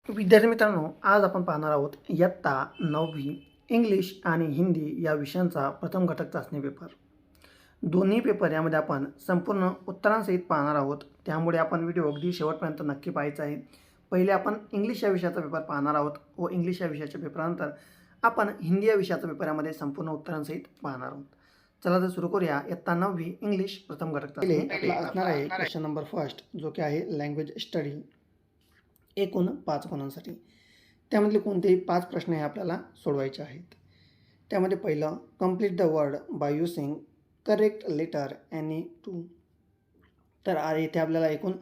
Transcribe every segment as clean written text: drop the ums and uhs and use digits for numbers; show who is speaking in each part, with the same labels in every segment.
Speaker 1: विद्यार्थी मित्रांनो, आज आपण पाहणार आहोत इयत्ता 9वी इंग्लिश आणि हिंदी या विषयांचा प्रथम घटक चाचणी पेपर. दोन्ही पेपर यामध्ये आपण संपूर्ण उत्तरांसहित पाहणार आहोत. त्यामुळे आपण व्हिडिओ अगदी शेवटपर्यंत नक्की पाहायचा आहे. पहिले आपण इंग्लिश या विषयाचा पेपर पाहणार आहोत व इंग्लिश या विषयाच्या पेपरानंतर आपण हिंदी या विषयाचा पेपर यामध्ये संपूर्ण उत्तरांसहित पाहणार आहोत. चला तर सुरू करूया. इयत्ता 9वी इंग्लिश प्रथम घटक चाचणी. आपला असणार आहे क्वेश्चन नंबर फर्स्ट, जो की आहे लँग्वेज स्टडी. एकूण 5 गुणांसाठी. त्यामधले कोणतेही 5 प्रश्न हे आपल्याला सोडवायचे आहेत. त्यामध्ये पहिलं, complete the word by using correct letter any two. तर इथे आपल्याला एकूण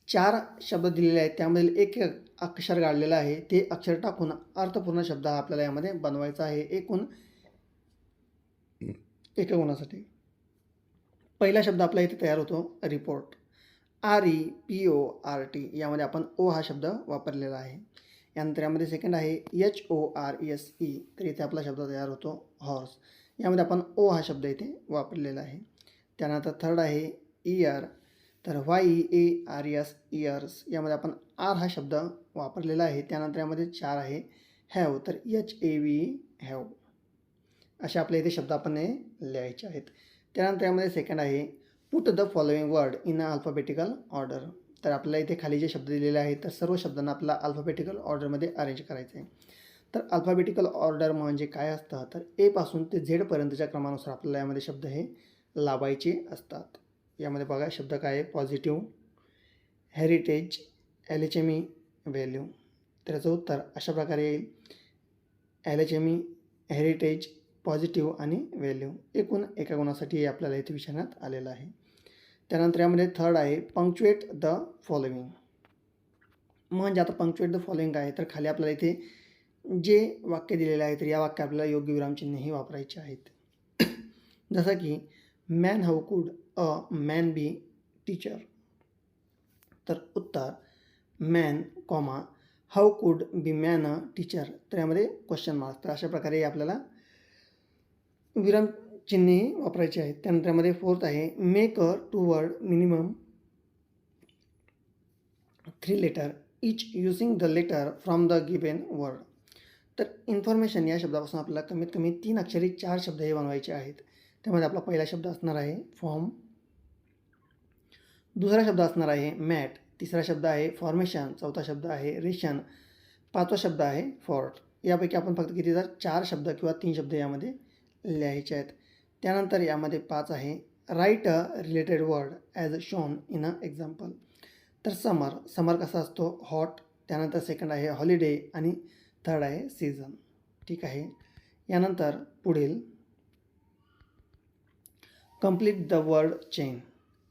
Speaker 1: 4 शब्द दिलेले आहेत. त्यामधील एक अक्षर काढलेलं आहे. ते अक्षर टाकून अर्थपूर्ण शब्द हा आपल्याला यामध्ये बनवायचा आहे. एकूण 1 गुणासाठी. पहिला शब्द आपला इथे तयार होतो, रिपोर्ट. REPORT यामध्ये आपण ओ हा शब्द वापरलेला आहे. यानंतर यामध्ये सेकंड आहे HORSE. तर इथे आपला शब्द तयार होतो, हॉर्स. यामध्ये आपण ओ हा शब्द इथे वापरलेला आहे. त्यानंतर थर्ड आहे इयर. तर YEARS, इयर्स. यामध्ये आपण आर हा शब्द वापरलेला आहे. त्यानंतर यामध्ये 4 आहे हॅव. तर HAVE, हॅव. असे आपल्या इथे शब्द आपण हे लिहायचे आहेत. त्यानंतर यामध्ये सेकंड आहे put the following word in alphabetical order. तर आपल्याला इथे खाली जे शब्द दिलेले आहेत तर सर्व शब्दांना आपल्याला अल्फाबेटिकल ऑर्डरमध्ये अरेंज करायचे आहे. तर अल्फाबेटिकल ऑर्डर म्हणजे काय असतं, तर ए पासून ते झेडपर्यंतच्या क्रमानुसार आपल्याला यामध्ये शब्द हे लावायचे असतात. यामध्ये बघा शब्द काय आहे, पॉझिटिव्ह, हेरिटेज, LHME, व्हॅल्यू. तर याचं उत्तर अशा प्रकारे येईल, LHME, हेरिटेज, पॉझिटिव्ह आणि व्हॅल्यू. एकूण 1 गुणासाठी आपल्याला इथे विचारण्यात आलेलं आहे. त्यानंतर यामध्ये थर्ड आहे पंक्च्युएट द फॉलोइंग. म्हणजे आता पंक्च्युएट द फॉलोइंग आहे, तर खाली आपल्याला इथे जे वाक्य दिलेले आहे तर या वाक्य आपल्याला योग्य विरामचिन्हही वापरायचे आहेत. जसं की मॅन हाऊ कुड अ मॅन बी टीचर. तर उत्तर man comma how could be man a teacher. तर यामध्ये क्वेश्चन मार्क. तर अशा प्रकारे आपल्याला विराम चिन्हे वापरायचे आहेत. त्यानंतर यामध्ये फोर्थ आहे make a 2 word minimum 3 letter each using the letter from the given word. तर इन्फॉर्मेशन या शब्दापासून आपल्याला कमीत कमी 3 अक्षरी 4 शब्द हे बनवायचे आहेत. त्यामध्ये आपला पहिला शब्द असणार आहे फॉर्म, दुसरा शब्द असणार आहे मॅट, तिसरा शब्द आहे फॉर्मेशन, चौथा शब्द आहे रेशन, पाचवा शब्द आहे फॉर्ट. यापैकी आपण फक्त किती 4 शब्द किंवा 3 शब्द यामध्ये लिहायचे आहेत. त्यानंतर यामध्ये 5 आहे write a related word as shown in a example. तर समर कसा असतो, हॉट. त्यानंतर सेकंड आहे हॉलिडे आणि थर्ड आहे सीझन. ठीक आहे. यानंतर पुढील कंप्लीट द वर्ड चेन.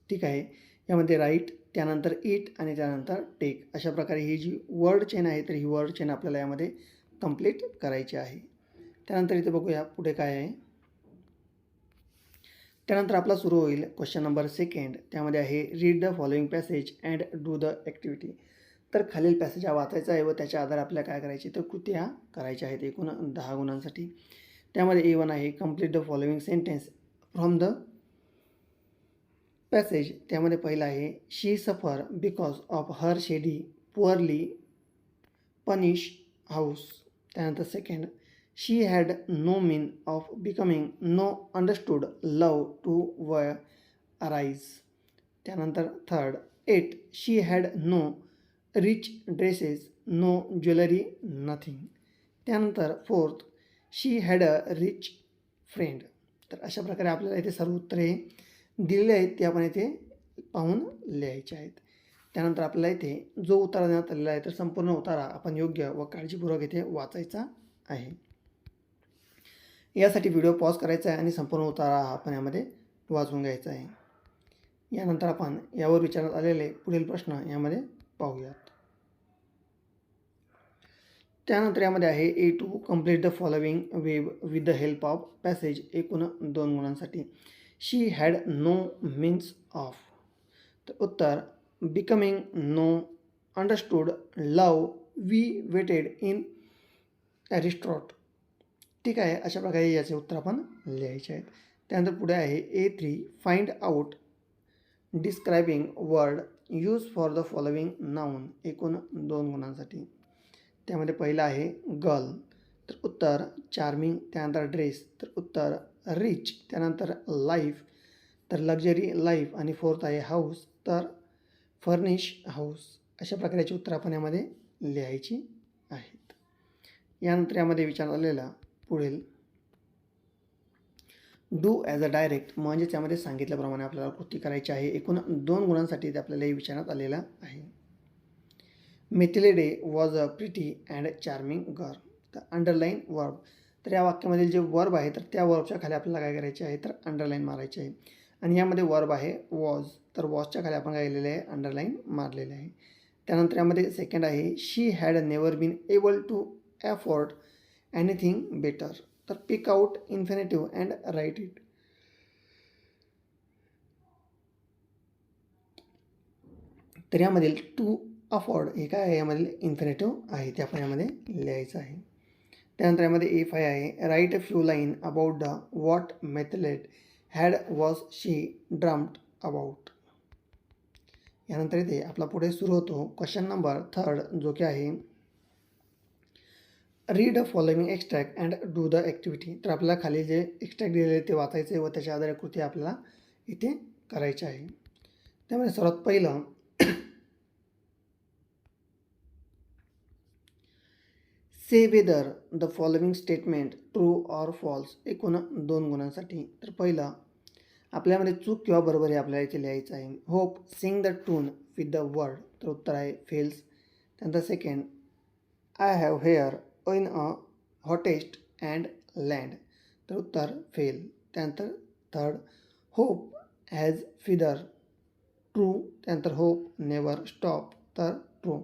Speaker 1: ठीक आहे. यामध्ये राईट, त्यानंतर इट आणि त्यानंतर टेक. अशा प्रकारे ही जी वर्ड चेन आहे तर ही वर्ड चेन आपल्याला यामध्ये कंप्लीट करायची आहे. त्यानंतर इथे बघूया पुढे काय आहे. त्यानंतर आपला सुरू होईल क्वेश्चन नंबर सेकंड. त्यामध्ये आहे read the following passage and do the activity. तर खालील पॅसेज हा वाचायचा आहे व त्याच्या आधारे आपल्याला काय करायचे, तर कृत्या करायच्या आहेत. एकूण 10 गुणांसाठी. त्यामध्ये A1 आहे complete the following sentence from the passage. त्यामध्ये पहिला आहे she suffer because of her shabby poorly punish house. त्यानंतर second she had no mean of becoming no understood love to were arise. त्यानंतर third 8 she had no rich dresses no jewellery nothing. त्यानंतर fourth she had a rich friend. तर अशा प्रकारे आपल्याला इथे सर्व उत्तरे दिलेले आहेत ते आपण इथे पाहून लिहायचे आहेत. त्यानंतर आपल्याला इथे जो उतारा देण्यात आलेला आहे तर संपूर्ण उतारा आपण योग्य व काळजीपूर्वक इथे वाचायचा आहे. यासाठी व्हिडिओ पॉज करायचा आहे आणि संपूर्ण उतारा आपण यामध्ये वाचून घ्यायचा आहे. यानंतर आपण यावर विचारण्यात आलेले पुढील प्रश्न यामध्ये पाहूयात. त्यानंतर यामध्ये आहे A2 complete the following web with the help of passage. एकूण 2 गुणांसाठी. She had no means of. तर उत्तर becoming no understood love we waited in Aristotle. ठीक आहे. अशा प्रकारे याचे उत्तर आपण लिहायचे आहेत. त्यानंतर पुढे आहे A3 find out describing word use for the following noun. एकूण 2 गुणांसाठी. त्यामध्ये पहिलं आहे गर्ल, तर उत्तर चार्मिंग. त्यानंतर ड्रेस, तर उत्तर रिच. त्यानंतर लाईफ, तर लक्झरी लाईफ. आणि फोर्थ आहे हाऊस, तर फर्निश हाऊस. अशा प्रकारची उत्तरं आपण यामध्ये लिहायची आहेत. यानंतर यामध्ये विचारण्यात आलेला पुढील डू ॲज अ डायरेक्ट, म्हणजेच यामध्ये सांगितल्याप्रमाणे आपल्याला कृती करायची आहे. एकूण 2 गुणांसाठी ते आपल्याला विचारण्यात आलेलं आहे. Mathilde was a pretty and charming girl, तर अंडरलाईन वर्ब. तर या वाक्यामधील जे वर्ब आहे तर त्या वर्बच्या खाली आपल्याला काय करायचे आहे तर अंडरलाईन मारायचे आहे. आणि यामध्ये वर्ब आहे वॉज, तर वॉजच्या खाली आपण काय केलेलं आहे अंडरलाईन मारलेले आहे. त्यानंतर यामध्ये सेकंड आहे she had never been able to afford anything better, तर pick out infinitive and write it. तर यामधील टू अफोर्ड हे काय आहे यामधील इन्फिनेटिव्ह आहे, ते आपण यामध्ये लिहायचं आहे. त्यानंतर यामध्ये ए 5 आहे write a few line about the what Mathilde had was she dreamed about. यानंतर इथे आपला पुढे सुरू होतो क्वेश्चन नंबर 3, जो की आहे read following extract and do the activity. तर आपल्याला खाली जे एक्स्ट्रॅक्ट दिलेले ते वाचायचे व त्याच्या आधारे कृती आपल्याला इथे करायची आहे. त्यामध्ये सर्वात पहिलं say whether the following statement true or false, एकूण 2 गुणांसाठी. तर पहिलं आपल्यामध्ये चूक किंवा बरोबर हे आपल्याला इथे लिहायचं आहे. होप सिंग द टून विथ द वर्ड, तर उत्तर आहे फेल्स. त्यानंतर second I have hair in a hottest and land, तर उत्तर फेल. त्यानंतर third hope has feather, true. त्यानंतर होप नेवर स्टॉप, तर ट्रू.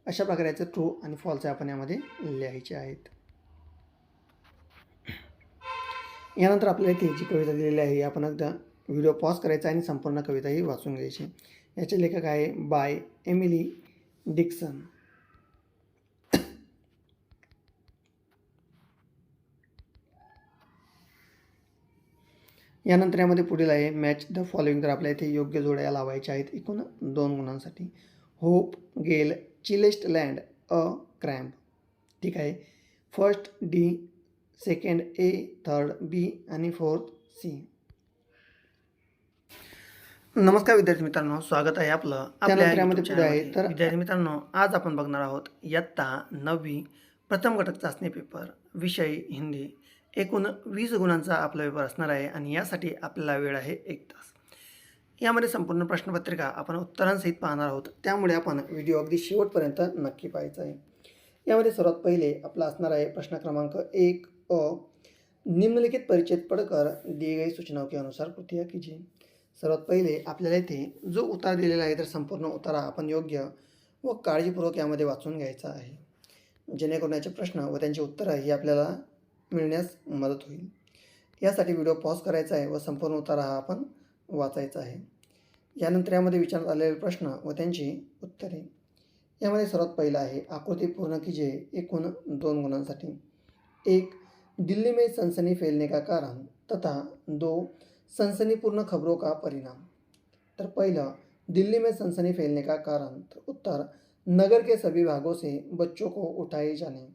Speaker 1: अशा प्रकारचे ट्रू आणि फॉल्स आपण यामध्ये लिहायचे आहेत. यानंतर आपल्याला इथे जी कविता दिलेली आहे आपण एकदा व्हिडिओ पॉज करायचा आणि संपूर्ण कविता ही वाचून घ्यायची. याचे लेखक आहे बाय एमिली डिक्सन. यानंतर यामध्ये पुढील आहे मॅच द फॉलोइंग, तर आपल्या इथे योग्य जोड्या लावायच्या आहेत एकूण 2 गुणांसाठी. होप गेल चिलेस्ट लँड अ क्रॅम्प, ठीक आहे. First D, second A, third B आणि फोर्थ सी. नमस्कार विद्यार्थी मित्रांनो, स्वागत आहे आपलं आपल्या यामध्ये पुढे आहे. तर विद्यार्थी मित्रांनो, आज आपण बघणार आहोत इयत्ता 9वी प्रथम घटक चाचणी पेपर, विषय हिंदी. एकूण 20 गुणांचा आपला पेपर असणार आहे आणि यासाठी आपल्याला वेळ आहे 1 तास. यामध्ये संपूर्ण प्रश्नपत्रिका आपण उत्तरांसहित पाहणार आहोत, त्यामुळे आपण व्हिडिओ अगदी शेवटपर्यंत नक्की पाहायचा आहे. यामध्ये सर्वात पहिले आपला असणार आहे प्रश्न क्रमांक 1 अ, निम्नलिखित परिच्छेद पढ़कर दिए गई सूचनाओं के अनुसार कृतियाँ कीजिए. सर्वात पहिले आपल्याला इथे जो उतार दिलेला आहे तर संपूर्ण उतारा आपण योग्य व काळजीपूर्वक यामध्ये वाचून घ्यायचा आहे, जेणेकरून याचे प्रश्न व त्यांची उत्तरं ही आपल्याला मिळण्यास मदत होईल. यासाठी व्हिडिओ पॉज करायचा आहे व संपूर्ण उतारा हा आपण वाचायचा आहे. यानंतर यामध्ये विचारण्यात आलेले प्रश्न व त्यांची उत्तरे. यामध्ये सर्वात पहिला आहे आकृती पूर्ण कीजिए, एकूण 2 गुणांसाठी. 1 दिल्ली में सनसनी फैलने का कारण तथा 2 सनसनीपूर्ण खबरों का परिणाम. तर पहिलं दिल्ली में सनसनी फैलने का कारण, तर उत्तर नगर के सभी भागों से बच्चों को उठाए जाने.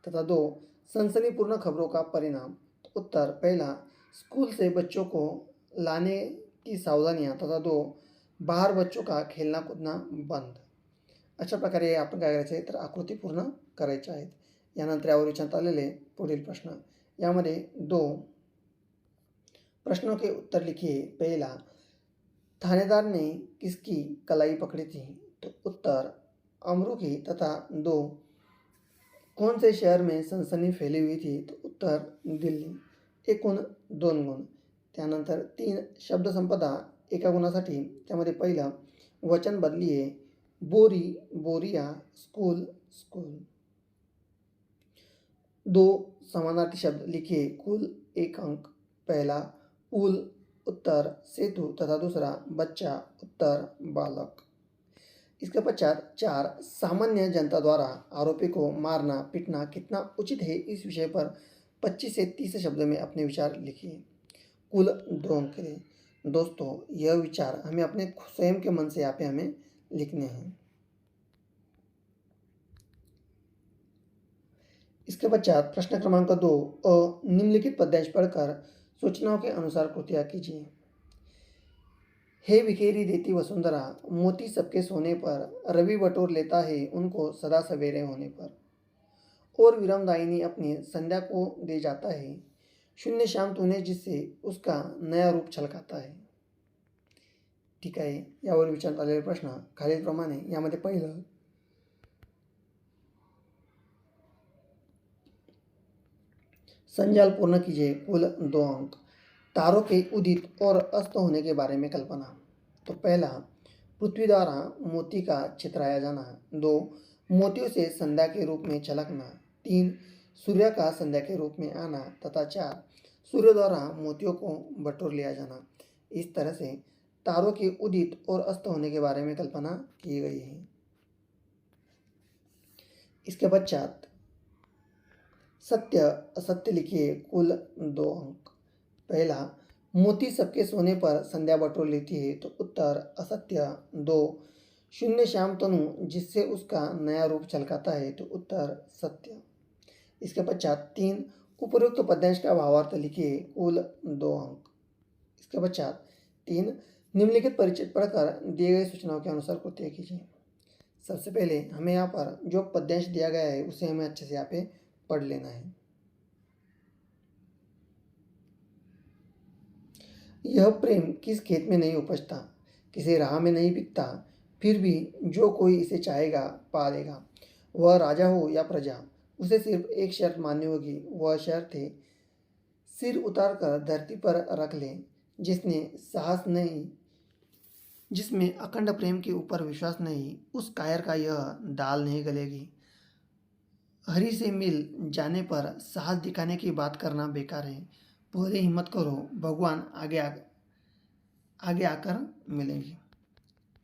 Speaker 1: तथा 2 सनसनीपूर्ण खबरों का परिणाम, तो उत्तर पहला स्कूल से बच्चों को लाने की सावधानियाँ, तथा 2 बाहर बच्चों का खेलना कूदना बंद. अशा प्रकारे आपण काय करायचे तर आकृती पूर्ण करायच्या आहेत. यानंतर यावर विचारण्यात आलेले पुढील प्रश्न. यामध्ये 2 प्रश्नों के उत्तर लिखिए. पहला थानेदार ने किसकी कलाई पकड़ी थी, तो उत्तर अमरू की. तथा 2 कौन से शहर में सनसनी फैली हुई थी, तो उत्तर दिल्ली. एकूण 2 गुण. त्यानंतर 3 शब्दसंपदा एका गुणासाठी. त्यामध्ये पहिलं वचन बदलिए, बोरी बोरिया, स्कूल स्कूल. 2 समानार्थी शब्द लिखिए, कुल 1 अंक. पहला पुल, उत्तर सेतु. तथा दूसरा बच्चा, उत्तर बालक. इसके पश्चात 4 सामान्य जनता द्वारा आरोपी को मारना पीटना कितना उचित है, इस विषय पर 25 से 30 शब्द में अपने विचार लिखिए. कुल 2 अंक के लिए. दोस्तों, यह विचार हमें अपने स्वयं के मन से यहाँ पे हमें लिखने हैं. इसके पश्चात प्रश्न क्रमांक 2 निम्नलिखित पद्यांश पढ़कर सूचनाओं के अनुसार कृतियाँ कीजिए। हे बिखेरी देती वसुंधरा, मोती सबके सोने पर, रवि बटोर लेता है उनको सदा सवेरे होने पर। और विरमदायिनी अपनी संध्या को दे जाता है, शून्य श्याम तूने जिससे उसका नया रूप छलकाता है। ठीक आहे, यावर विचारण्यात आलेले प्रश्न खालीलप्रमाणे. यामध्ये पहिलं, संजाल पूर्ण कीजिए, कुल 2 अंक. तारों के उदित और अस्त होने के बारे में कल्पना. तो पहला, पृथ्वी द्वारा मोती का छितराया जाना. 2, मोतियों से संध्या के रूप में छलकना. 3, सूर्य का संध्या के रूप में आना. तथा 4, सूर्य द्वारा मोतियों को बटोर लिया जाना. इस तरह से तारों के उदित और अस्त होने के बारे में कल्पना की गई है. इसके पश्चात सत्य असत्य लिखिए, कुल 2 अंक. पहला, मोती सबके सोने पर संध्या बटोर लेती है, तो उत्तर असत्य. 2, शून्य श्याम तनु जिससे उसका नया रूप छलकाता है, तो उत्तर सत्य. इसके पश्चात 3, उपरोक्त पद्यांश का भावार्थ लिखिए, कुल 2 अंक. इसके पश्चात 3, निम्नलिखित परिचित पढ़कर दिए गए सूचनाओं के अनुसार कृत्य कीजिए. सबसे पहले हमें यहाँ पर जो पद्यांश दिया गया है उसे हमें अच्छे से यहाँ पे पढ़ लेना है. यह प्रेम किस खेत में नहीं उपजता, किसी राह में नहीं बिकता, फिर भी जो कोई इसे चाहेगा पा लेगा. वह राजा हो या प्रजा, उसे सिर्फ एक शर्त माननी होगी. वह शर्त है, सिर उतार कर धरती पर रख ले. जिसने साहस नहीं, जिसमें अखंड प्रेम के ऊपर विश्वास नहीं, उस कायर का यह दाल नहीं गलेगी. हरि से मिल जाने पर साहस दिखाने की बात करना बेकार है. पहले हिम्मत करो, भगवान आगे आकर मिलेंगे.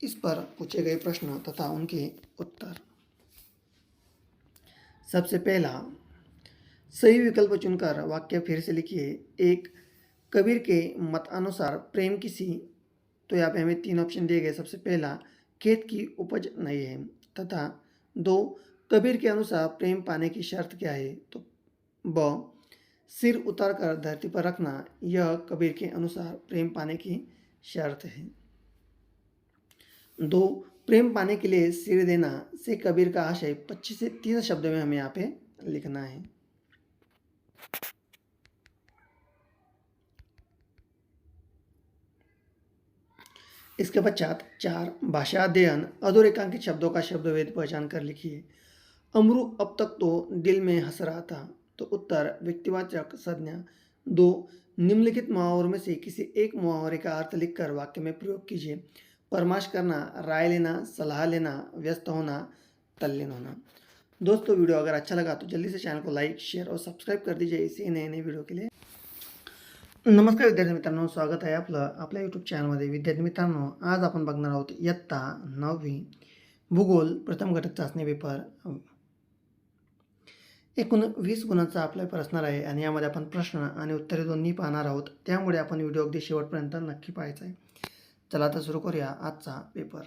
Speaker 1: इस पर पूछे गए प्रश्न तथा उनके उत्तर. सबसे पहला, सही विकल्प चुनकर वाक्य फिर से लिखिए. 1, कबीर के मत अनुसार प्रेम किसी, तो यहाँ पे हमें 3 ऑप्शन दिए गए. सबसे पहला, खेत की उपज नहीं है. तथा 2, कबीर के अनुसार प्रेम पाने की शर्त क्या है, तो ब, सिर उतार कर धरती पर रखना, यह कबीर के अनुसार प्रेम पाने की शर्त है. 2, प्रेम पाने के लिए सिर देना से कबीर का आशय 25 से 30 शब्द में हमें यहाँ पे लिखना है. इसके पश्चात 4, भाषा अध्ययन अधोरेखांकित शब्दों का शब्दभेद पहचान कर लिखिए. अमरू अब तक तो दिल में हंस रहा था, तो उत्तर व्यक्तिवाचक संज्ञा. 2, निम्नलिखित मुहावरों में से किसी एक मुहावरे का अर्थ लिखकर वाक्य में प्रयोग कीजिए. परामर्श करना, राय लेना, सलाह लेना, व्यस्त होना, तल्लीन होना. दोस्तों, वीडियो अगर अच्छा लगा तो जल्दी से चैनल को लाइक, शेअर और सबस्क्राईब कर दीजिए इसी नए नए व्हिडिओ के लिए. नमस्कार विद्यार्थी मित्रांनो, स्वागत आहे आपल्या यूट्यूब चॅनलमध्ये. विद्यार्थी मित्रांनो, आज आपण बघणार आहोत इयत्ता 9वी भूगोल प्रथम घटक चाचणी पेपर. एकूण 20 गुणांचा आपला पेपर असणार आहे आणि यामध्ये आपण प्रश्न आणि उत्तरे दोन्ही पाहणार आहोत. त्यामुळे आपण व्हिडिओ अगदी शेवटपर्यंत नक्की पाहायचा आहे. चला आता सुरू करूया आजचा पेपर.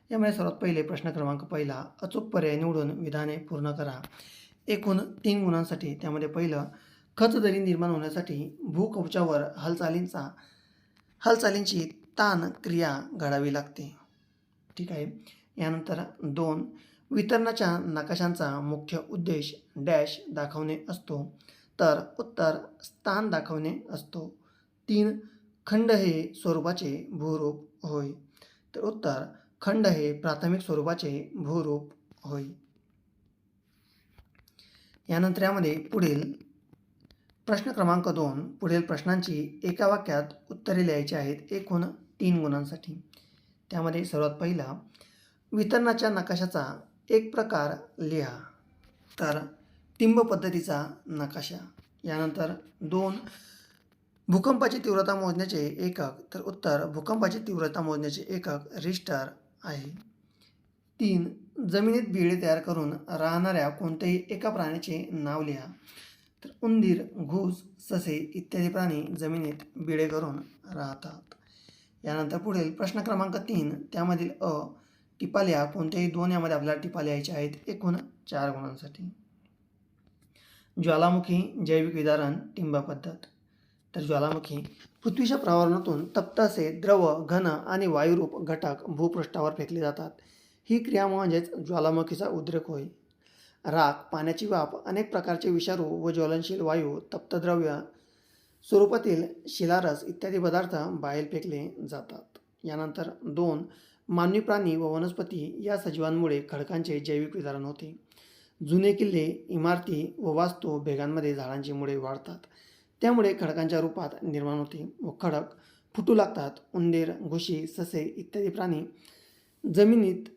Speaker 1: यामध्ये सर्वात पहिले प्रश्न क्रमांक पहिला, अचूक पर्याय निवडून विधाने पूर्ण करा. एकूण 3 गुणांसाठी. त्यामध्ये पहिलं, खचदरी निर्माण होण्यासाठी भूकवचावर हालचालींची ताण क्रिया घडावी लागते. ठीक आहे. यानंतर 2, वितरणाच्या नकाशांचा मुख्य उद्देश डॅश दाखवणे असतो, तर उत्तर स्थान दाखवणे असतो. 3, खंड हे स्वरूपाचे भूरूप होय, तर उत्तर खंड हे प्राथमिक स्वरूपाचे भूरूप होय. यानंतर यामध्ये पुढील प्रश्न क्रमांक 2, पुढील प्रश्नांची एका वाक्यात उत्तरे लिहायची आहेत एकूण 3 गुणांसाठी. त्यामध्ये सर्वात पहिला, वितरणाच्या नकाशाचा एक प्रकार लिहा, तर टिंब पद्धतीचा नकाशा. यानंतर 2, भूकंपाची तीव्रता मोजण्याचे एकक, तर उत्तर भूकंपाची तीव्रता मोजण्याचे एकक रिश्टर आहे. 3, जमिनीत बिळे तयार करून राहणाऱ्या कोणत्याही एका प्राण्याचे नाव लिहा, तर उंदीर, घूस, ससे इत्यादी प्राणी जमिनीत बिळे करून राहतात. यानंतर पुढील प्रश्न क्रमांक 3, त्यामधील अ, टिपा लिहा. कोणत्याही 2 यामध्ये आपल्याला टिपा लिहायच्या आहेत एकूण 4 गुणांसाठी. ज्वालामुखी, जैविक विदारण, टिंब पद्धत. तर ज्वालामुखी पृथ्वीच्या प्रावरणातून तप्त असे द्रव, घन आणि वायुरूप घटक भूपृष्ठावर फेकले जातात. ही क्रिया म्हणजेच ज्वालामुखीचा उद्रेक होय. राख, पाण्याची वाफ, अनेक प्रकारचे विषारू व ज्वलनशील वायू, तप्तद्रव्य स्वरूपातील शिलारस इत्यादी पदार्थ बाहेर फेकले जातात. यानंतर 2. मानवी प्राणी व वनस्पती या सजीवांमुळे खडकांचे जैविक विदारण होते. जुने किल्ले, इमारती व वास्तू भेगांमध्ये झाडांची मुळे वाढतात. त्यामुळे खडकांच्या रूपात निर्माण होते व खडक फुटू लागतात. उंदीर, घुशी, ससे इत्यादी प्राणी जमिनीत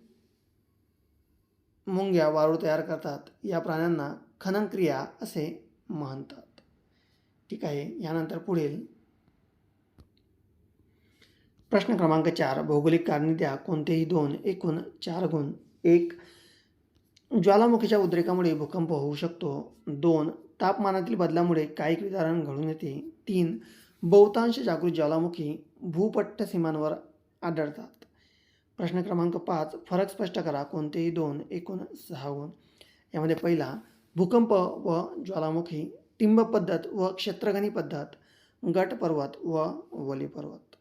Speaker 1: मुंग्या, वारूळ तयार करतात. या प्राण्यांना खननक्रिया असे म्हणतात. ठीक आहे. यानंतर पुढील प्रश्न क्रमांक 4. भौगोलिक कारणे द्या. कोणतेही 2. एकूण 4 गुण. 1. ज्वालामुखीच्या उद्रेकामुळे भूकंप होऊ शकतो. 2. तापमानातील बदलामुळे कायिक विदारण घडून येते. 3. बहुतांश जागृत ज्वालामुखी भूपट्ट सीमांवर आढळतात. प्रश्न क्रमांक 5. फरक स्पष्ट करा. कोणतेही 2. एकूण 6 गुण. यामध्ये पहिला भूकंप व ज्वालामुखी, टिंब पद्धत व क्षेत्रगणी पद्धत, गट पर्वत व वली पर्वत.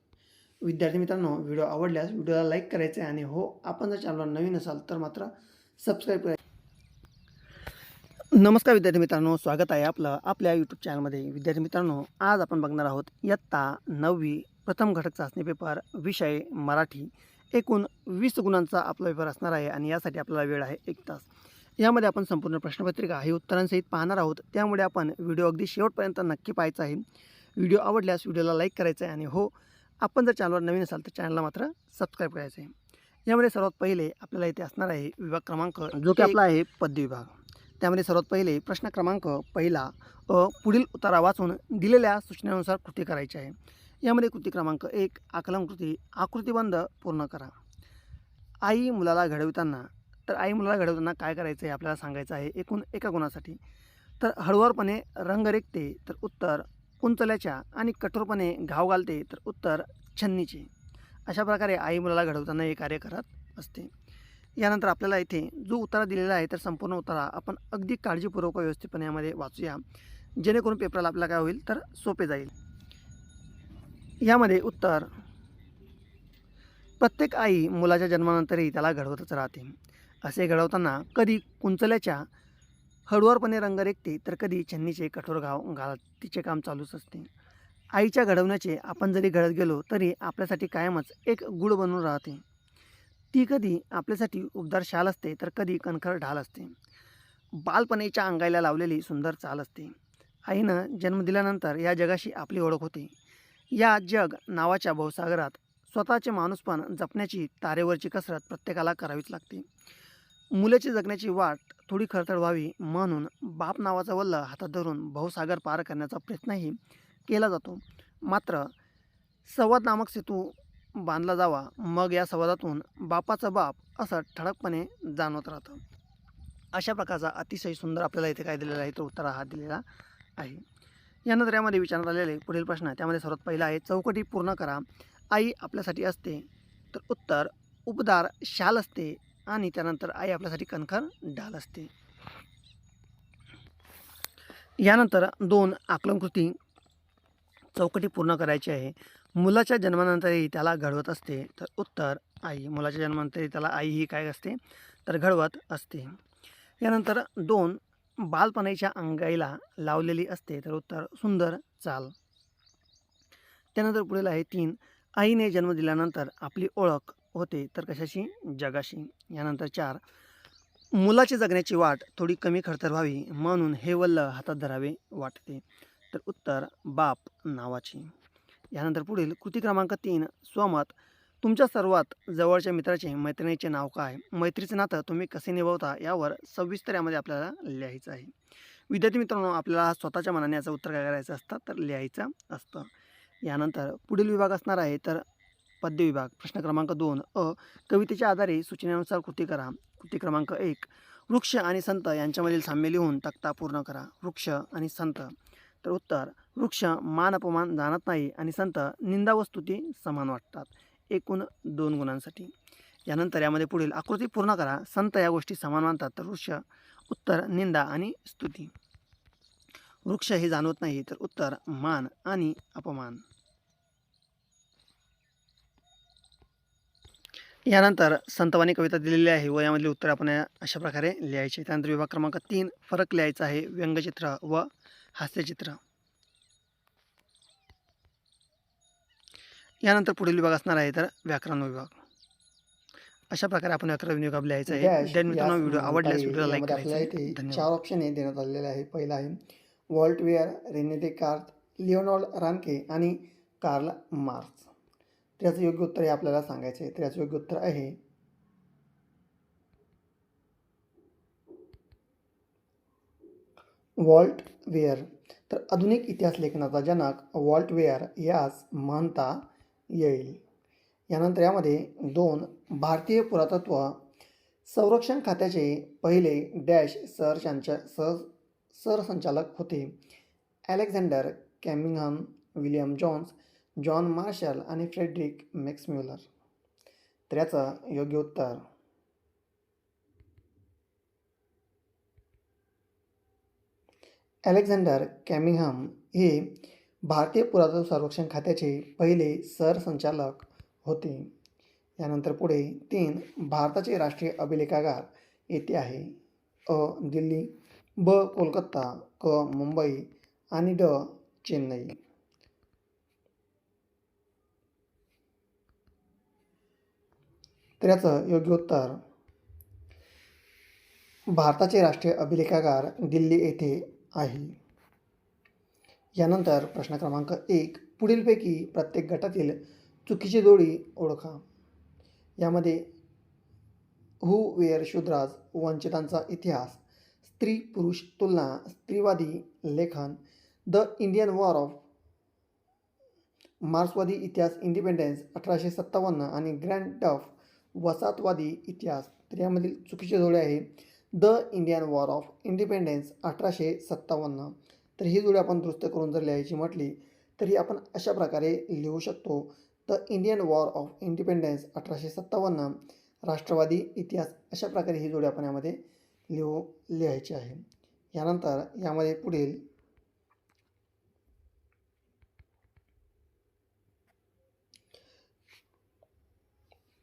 Speaker 1: विद्यार्थी मित्रांनो, व्हिडिओ आवडल्यास व्हिडिओला लाईक करायचे आहे आणि हो, आपण जर चॅनलवर नवीन असाल तर मात्र सबस्क्राईब करायचे. नमस्कार विद्यार्थी मित्रांनो, स्वागत आहे आपलं आपल्या यूट्यूब चॅनलमध्ये. विद्यार्थी मित्रांनो, आज आपण बघणार आहोत इयत्ता 9वी प्रथम घटक चाचणी पेपर, विषय मराठी. एकूण 20 गुणांचा आपला पेपर असणार आहे आणि यासाठी आपल्याला वेळ आहे 1 तास. यामध्ये आपण संपूर्ण प्रश्नपत्रिका ही उत्तरांसहित पाहणार आहोत. त्यामुळे आपण व्हिडिओ अगदी शेवटपर्यंत नक्की पाहायचा आहे. व्हिडिओ आवडल्यास व्हिडिओला लाईक करायचं आहे आणि हो, आपण जर चॅनलवर नवीन असाल तर चॅनलला मात्र सबस्क्राईब करायचं आहे. यामध्ये सर्वात पहिले आपल्याला इथे असणार आहे विभाग क्रमांक, जो की आपला आहे पद्य विभाग. त्यामध्ये सर्वात पहिले प्रश्न क्रमांक पहिला, पुढील उतारा वाचून दिलेल्या सूचनेनुसार कृती करायची आहे. यामध्ये कृती क्रमांक 1, आकलन कृती. आकृतिबंध पूर्ण करा. आई मुलाला घडविताना, तर आई मुलाला घडवताना काय करायचं आहे आपल्याला सांगायचं आहे एकूण 1 गुणासाठी. तर हळुवारपणे रंग रेखते, तर उत्तर कुंचल्याच्या, आणि कठोरपणे घाव घालते, तर उत्तर छन्नीचे. अशा प्रकारे आई मुलाला घडवताना हे कार्य करत असते. यानंतर आपल्याला इथे जो उतारा दिलेला आहे तर संपूर्ण उतारा आपण अगदी काळजीपूर्वक व्यवस्थितपणे यामध्ये वाचूया, जेणेकरून पेपरला आपल्याला काय होईल तर सोपे जाईल. यामध्ये उत्तर, प्रत्येक आई मुलाच्या जन्मानंतरही त्याला घडवतच राहते. असे घडवताना कधी कुंचल्याच्या हळुवारपणे रंग रेखते, तर कधी छन्नीचे कठोर घाव घालत तिचे काम चालूच असते. आईच्या घडवण्याचे आपण जरी घडत गेलो तरी आपल्यासाठी कायमच एक गूढ बनून राहते. ती कधी आपल्यासाठी उबदार शाल असते, तर कधी कणखर ढाल असते. बालपणीच्या अंगाईला लावलेली सुंदर चाल असते. आईनं जन्म दिल्यानंतर या जगाशी आपली ओळख होते. या जग नावाच्या भवसागरात स्वतःचे माणूसपण जपण्याची तारेवरची कसरत प्रत्येकाला करावीच लागते. मुलाची जगण्याची वाट थोडी खडतर व्हावी म्हणून बाप नावाचा वल्ल हातात धरून भवसागर पार करण्याचा प्रयत्नही केला जातो. मात्र संवाद नामक सेतू बांधला जावा, मग या संवादातून बापाचा बाप असं ठळकपणे जाणवत राहतं. अशा प्रकारचा अतिशय सुंदर आपल्याला इथे काय दिलेला आहे तर उत्तर हा दिलेला आहे. यानंतर यामध्ये विचारण्यात आलेले पुढील प्रश्न, त्यामध्ये सर्वात पहिला आहे चौकटी पूर्ण करा. आई आपल्यासाठी असते, तर उत्तर उबदार शाल असते, आणि त्यानंतर आई आपल्यासाठी कणखर ढाल असते. यानंतर 2, आकलन कृती. चौकटी पूर्ण करायची आहे. मुलाच्या जन्मानंतरही त्याला घडवत असते, तर उत्तर आई. मुलाच्या जन्मानंतरही त्याला आई ही काय असते तर घडवत असते. यानंतर 2, बालपणीच्या अंगाईला लावलेली असते, तर उत्तर सुंदर चाल. त्यानंतर पुढील आहे 3, आईने जन्म दिल्यानंतर आपली ओळख होते, तर कशाशी, जगाशी. यानंतर 4, मुलाची जगण्याची वाट थोडी कमी खडतर व्हावी म्हणून हे वल्ल हातात धरावे वाटते, तर उत्तर बाप नावाची. यानंतर पुढील कृती क्रमांक 3, स्वमत. तुमच्या सर्वात जवळच्या मित्राचे, मैत्रिणीचे नाव काय? मैत्रीचं नातं तुम्ही कसे निभावता यावर सविस्तर यामध्ये आपल्याला लिहायचं आहे. विद्यार्थी मित्रांनो, आपल्याला स्वतःच्या मनाने याचं उत्तर काय करायचं असतं तर लिहायचं असतं. यानंतर पुढील विभाग असणार आहे तर पद्य विभाग. प्रश्न क्रमांक 2, कवितेच्या आधारे सूचनेनुसार कृती करा. कृती क्रमांक 1, वृक्ष आणि संत यांच्यामधील साम्य लिहून तक्ता पूर्ण करा. वृक्ष आणि संत, तर उत्तर वृक्ष मान अपमान जाणत नाही आणि संत निंदा व स्तुती समान वाटतात. एकूण 2 गुणांसाठी. यानंतर यामध्ये पुढील आकृती पूर्ण करा. संत या गोष्टी समान मानतात, तर वृक्ष उत्तर निंदा आणि स्तुती. वृक्ष हे जाणवत नाही, तर उत्तर मान आणि अपमान. यानंतर संतवाणी कविता दिलेली आहे व यामधली उत्तर आपण अशा प्रकारे लिहायचे. त्यानंतर विभाग क्रमांक 3 फरक लिहायचा आहे, व्यंगचित्र व हास्यचित्र. यानंतर पुढील विभाग असणार आहे तर व्याकरण विभाग. अशा प्रकारे आपण व्याकरण विभाग लिहायचा आहे. विद्यार्थी मित्रांनो, व्हिडिओ आवडल्यास व्हिडिओला लाईक करायचं आहे. धन्यवाद.
Speaker 2: 4 ऑप्शन देण्यात आलेले आहे. पहिला आहे Voltaire, Rene Descartes, Leonard Ranke आणि कार्ल मार्क्स. त्याचं योग्य उत्तर हे आपल्याला सांगायचं आहे. त्याचं योग्य उत्तर आहे वॉल्ट वेअर. तर आधुनिक इतिहास लेखनाचा जनक वॉल्ट वेअर यास म्हणता येईल. यानंतर यामध्ये 2 भारतीय पुरातत्व संरक्षण खात्याचे पहिले डॅश सरसंचालक होते. Alexander Cunningham, William Jones, John Marshall आणि फ्रेडरिक मॅक्सम्युलर. तर याचं योग्य उत्तर अलेक्झांडर कॅमिंगहम हे भारतीय पुरातत्व संरक्षण खात्याचे पहिले सरसंचालक होते. यानंतर पुढे 3 भारताचे राष्ट्रीय अभिलेखागार येथे आहे. अ दिल्ली, ब कोलकाता, क मुंबई आणि ड चेन्नई. तर याचं योग्य उत्तर भारताचे राष्ट्रीय अभिलेखागार दिल्ली येथे आहे. यानंतर प्रश्न क्रमांक 1 पुढीलपैकी प्रत्येक गटातील चुकीची जोडी ओळखा. यामध्ये हू वेअर शूद्राज, वंचितांचा इतिहास, स्त्री पुरुष तुलना, स्त्रीवादी लेखन, द इंडियन वॉर ऑफ, मार्क्सवादी इतिहास इंडिपेंडन्स 1857 आणि ग्रँड टफ वसाहतवादी इतिहास. तर यामधील चुकीची जोडी आहे the Indian war of independence 1857. तर ही जोडी आपण दुरुस्त करून जर लिहायची म्हटली तरी आपण अशा प्रकारे लिहू शकतो. The Indian war of independence 1857 राष्ट्रवादी इतिहास. अशा प्रकारे ही जोडी आपण यामध्ये लिहायची आहे. यानंतर यामध्ये पुढील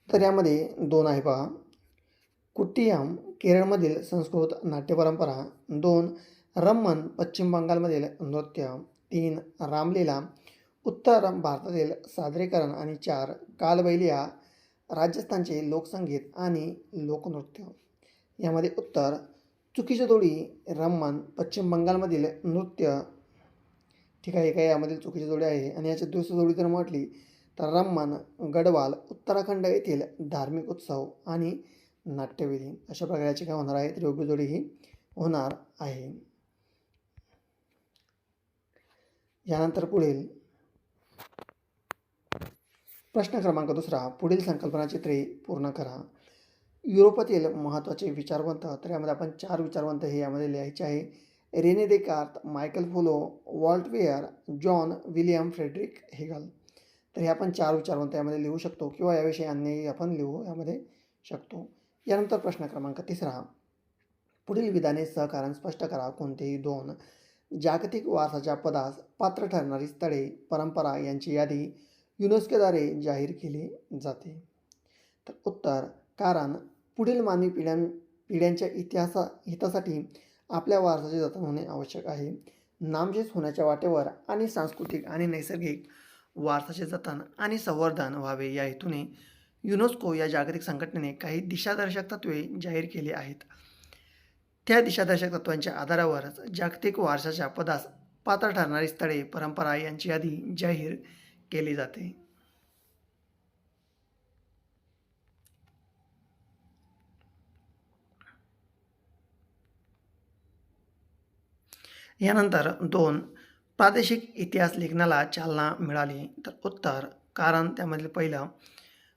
Speaker 2: तर यामध्ये 2 आहे पहा. कुट्टियाम केरळमधील संस्कृत नाट्य परंपरा. 2 रम्मन पश्चिम बंगालमधील नृत्य. 3 रामलीला उत्तर भारतातील सादरीकरण आणि 4 कालबैलिया राजस्थानचे लोकसंगीत आणि लोकनृत्य. यामध्ये उत्तर चुकीची जोडी रम्मन पश्चिम बंगालमधील नृत्य. ठीक आहे, काय यामधील चुकीची जोडी आहे. आणि याची दुसरी जोडी जर म्हटली तर रम्मन गढवाल उत्तराखंड येथील धार्मिक उत्सव आणि नाट्यविधी. अशा प्रकारची काय होणार आहे तर योग्य जोडी ही होणार आहे. यानंतर पुढील प्रश्न क्रमांक 2 पुढील संकल्पना चित्रे पूर्ण करा. युरोपातील महत्त्वाचे विचारवंत. तर यामध्ये आपण 4 विचारवंत हे यामध्ये लिहायचे आहे. Rene Descartes, Michel Foucault, Voltaire, John William Frederick Hegel. तर हे आपण 4 विचारवंत यामध्ये लिहू शकतो किंवा याविषयी अन्यही आपण लिहू यामध्ये शकतो. यानंतर प्रश्न क्रमांक 3 पुढील विधाने सहकारण स्पष्ट करा. कोणतेही 2 जागतिक वारसाच्या पदास पात्र ठरणारी स्थळे परंपरा यांची यादी युनेस्कोद्वारे जाहीर केली जाते. तर उत्तर कारण पुढील मानवी पिढ्यांच्या हितासाठी आपल्या वारसाचे जतन होणे आवश्यक आहे. नामशेष होण्याच्या वाटेवर आणि सांस्कृतिक आणि नैसर्गिक वारसाचे जतन आणि संवर्धन व्हावे या हेतूने युनेस्को या जागतिक संघटनेने काही दिशादर्शक तत्त्वे जाहीर केली आहेत. त्या दिशादर्शक तत्त्वांच्या आधारावरच जागतिक वारसाच्या पदास पात्र ठरणारी स्थळे परंपरा यांची यादी जाहीर केली जाते. यानंतर 2 प्रादेशिक इतिहास लेखनाला चालना मिळाली. तर उत्तर कारण त्यामधील पहिलं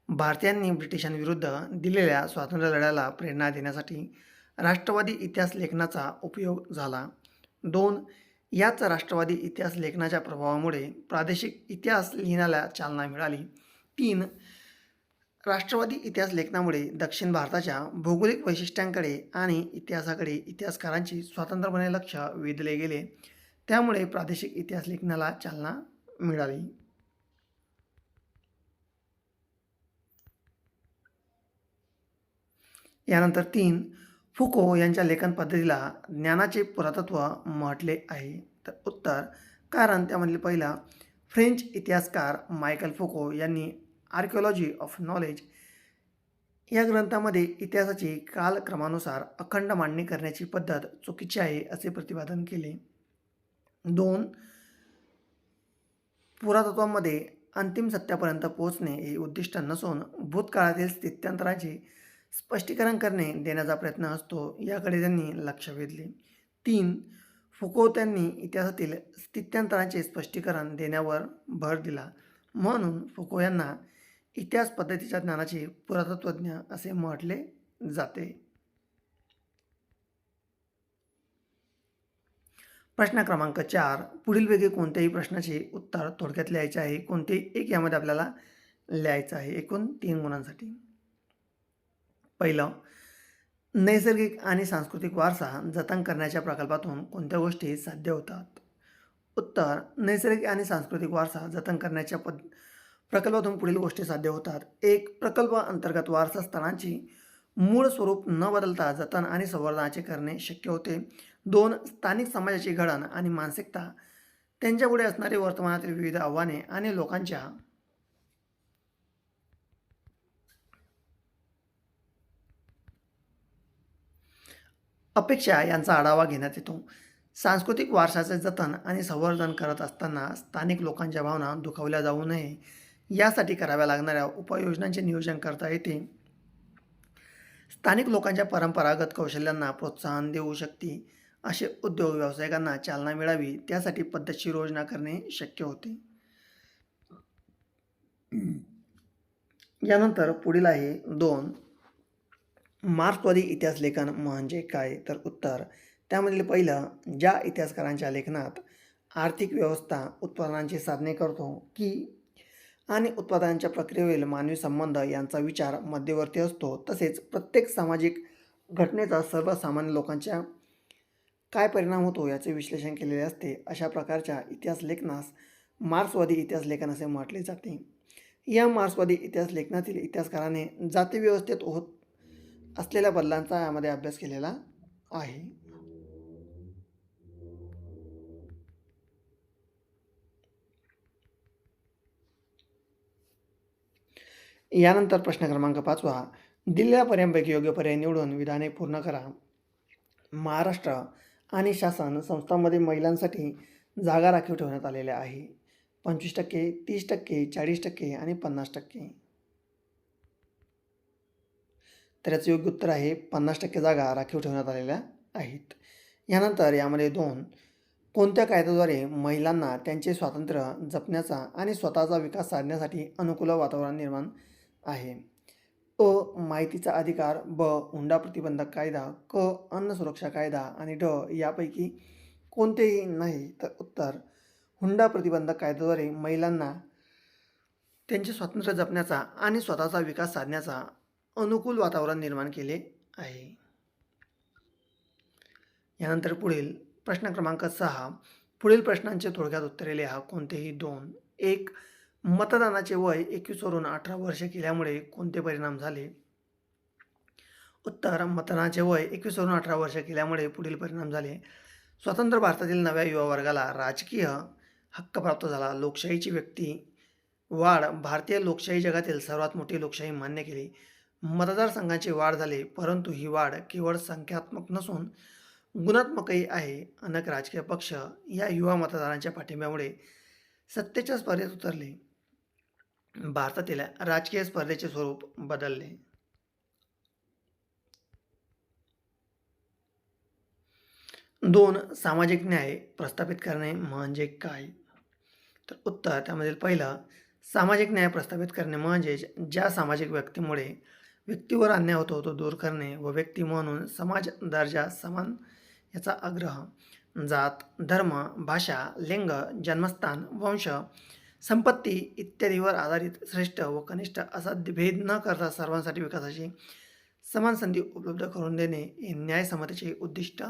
Speaker 2: भारतीयांनी ब्रिटिशांविरुद्ध दिलेल्या स्वातंत्र्य लढ्याला प्रेरणा देण्यासाठी राष्ट्रवादी इतिहास लेखनाचा उपयोग झाला. 2 याच राष्ट्रवादी इतिहास लेखनाच्या प्रभावामुळे प्रादेशिक इतिहास लिहिण्याला चालना मिळाली. 3 राष्ट्रवादी इतिहास लेखनामुळे दक्षिण भारताच्या भौगोलिक वैशिष्ट्यांकडे आणि इतिहासाकडे इतिहासकारांची स्वतंत्रपणे लक्ष वेधले गेले.
Speaker 1: त्यामुळे प्रादेशिक इतिहास लेखनाला चालना मिळाली. यानंतर 3, फुको यांच्या लेखन पद्धतीला ज्ञानाचे पुरातत्व म्हटले आहे. तर उत्तर, कारण त्यामधील पहिला, फ्रेंच इतिहासकार मायकल फुको यांनी आर्किओलॉजी ऑफ नॉलेज या ग्रंथामध्ये इतिहासाची कालक्रमानुसार अखंड मांडणी करण्याची पद्धत चुकीची आहे असे प्रतिपादन केले. 2, पुरातत्वामध्ये अंतिम सत्यापर्यंत पोहोचणे हे उद्दिष्ट नसून भूतकाळातील स्थित्यांतराचे स्पष्टीकरण करणे देण्याचा प्रयत्न असतो, याकडे त्यांनी लक्ष वेधले. 3, फुको त्यांनी इतिहासातील स्थित्यांतरांचे स्पष्टीकरण देण्यावर भर दिला. म्हणून फुको यांना इतिहास पद्धतीच्या ज्ञानाचे पुरातत्वज्ञ असे म्हटले जाते. प्रश्न क्रमांक 4, पुढीलपैकी कोणत्याही प्रश्नाचे उत्तर थोडक्यात लिहायचे आहे. कोणतेही एक यामध्ये आपल्याला लिहायचं आहे, एकूण 3 गुणांसाठी. पहिलं, नैसर्गिक आणि सांस्कृतिक वारसा जतन करण्याच्या प्रकल्पातून कोणत्या गोष्टी साध्य होतात? उत्तर, नैसर्गिक आणि सांस्कृतिक वारसा जतन करण्याच्या प्रकल्पातून पुढील गोष्टी साध्य होतात. 1, प्रकल्प अंतर्गत वारसा स्थळांची मूळ स्वरूप न बदलता जतन आणि संवर्धनाचे करणे शक्य होते. 2, स्थानिक समाजाची घडण आणि मानसिकता, त्यांच्यापुढे असणारी वर्तमानातील विविध आव्हाने आणि लोकांच्या अपेक्षा यांचा आढावा घेण्यात येतो. सांस्कृतिक वारशाचे जतन आणि संवर्धन करत असताना स्थानिक लोकांच्या भावना दुखावल्या जाऊ नये यासाठी कराव्या लागणाऱ्या उपाययोजनांचे नियोजन करता येते. स्थानिक लोकांच्या परंपरागत कौशल्यांना प्रोत्साहन देऊ शकते. असे उद्योग व्यावसायिकांना चालना मिळावी त्यासाठी पद्धतशीर योजना करणे शक्य होते. यानंतर पुढील आहे 2, मार्क्सवादी इतिहास लेखन म्हणजे काय? तर उत्तर, त्यामधील पहिलं, ज्या इतिहासकारांच्या लेखनात आर्थिक व्यवस्था, उत्पादनांची साधने करतो की आणि उत्पादनांच्या प्रक्रियेवरील मानवी संबंध यांचा विचार मध्यवर्ती असतो, तसेच प्रत्येक सामाजिक घटनेचा सर्वसामान्य लोकांच्या काय परिणाम होतो याचे विश्लेषण केलेले असते, अशा प्रकारच्या इतिहास लेखनास मार्क्सवादी इतिहास लेखन असे म्हटले जाते. या मार्क्सवादी इतिहास लेखनातील इतिहासकाराने जाती व्यवस्थेत होत असलेल्या बदलांचा यामध्ये अभ्यास केलेला आहे. यानंतर प्रश्न क्रमांक 5, दिलेल्या पर्यायांपैकी योग्य पर्याय निवडून विधाने पूर्ण करा. महाराष्ट्र आणि शासन संस्थांमध्ये महिलांसाठी जागा राखीव ठेवण्यात आलेल्या आहे. 25%, 30%, 40% आणि 50%. तर याचं योग्य उत्तर आहे 50% जागा राखीव ठेवण्यात आलेल्या आहेत. यानंतर यामध्ये 2, कोणत्या कायद्याद्वारे महिलांना त्यांचे स्वातंत्र्य जपण्याचा आणि स्वतःचा विकास साधण्यासाठी अनुकूल वातावरण निर्माण आहे? अ, माहितीचा अधिकार, ब, हुंडा प्रतिबंधक कायदा, क, अन्न सुरक्षा कायदा आणि ड, यापैकी कोणतेही नाही. तर उत्तर, हुंडा प्रतिबंधक कायद्याद्वारे महिलांना त्यांचे स्वातंत्र्य जपण्याचा आणि स्वतःचा विकास साधण्याचा अनुकूल वातावरण निर्माण केले आहे. यानंतर पुढील प्रश्न क्रमांक 6, पुढील प्रश्नांचे थोडक्यात उत्तरे लिहा. कोणतेही 2. 1, मतदानाचे वय 21 वरून 18 वर्षे केल्यामुळे कोणते परिणाम झाले? उत्तर, मतदानाचे वय 21 वरून 18 वर्षे केल्यामुळे पुढील परिणाम झाले. स्वतंत्र भारतातील नव्या युवा वर्गाला राजकीय हक्क प्राप्त झाला. लोकशाहीची व्यक्ती वाढ, भारतीय लोकशाही जगातील सर्वात मोठी लोकशाही मान्य केली. मतदारसंघांची वाढ झाली, परंतु ही वाढ केवळ संख्यात्मक नसून गुणात्मकही आहे. अनेक राजकीय पक्ष या युवा मतदारांच्या पाठिंब्यामुळे सत्तेच्या स्पर्धेत उतरले. भारतातील राजकीय स्पर्धेचे स्वरूप बदलले. 2, सामाजिक न्याय प्रस्थापित करणे म्हणजे काय? तर उत्तर, त्यामधील पहिलं, सामाजिक न्याय प्रस्थापित करणे म्हणजे ज्या सामाजिक व्यक्तीमुळे व्यक्तीवर अन्याय होतो तो दूर करणे व व्यक्ती म्हणून समाज दर्जा समान याचा आग्रह. जात, धर्म, भाषा, लिंग, जन्मस्थान, वंश, संपत्ती इत्यादीवर आधारित श्रेष्ठ व कनिष्ठ असा भेद न करता सर्वांसाठी विकासाची समान संधी उपलब्ध करून देणे हे न्यायसमतेचे उद्दिष्ट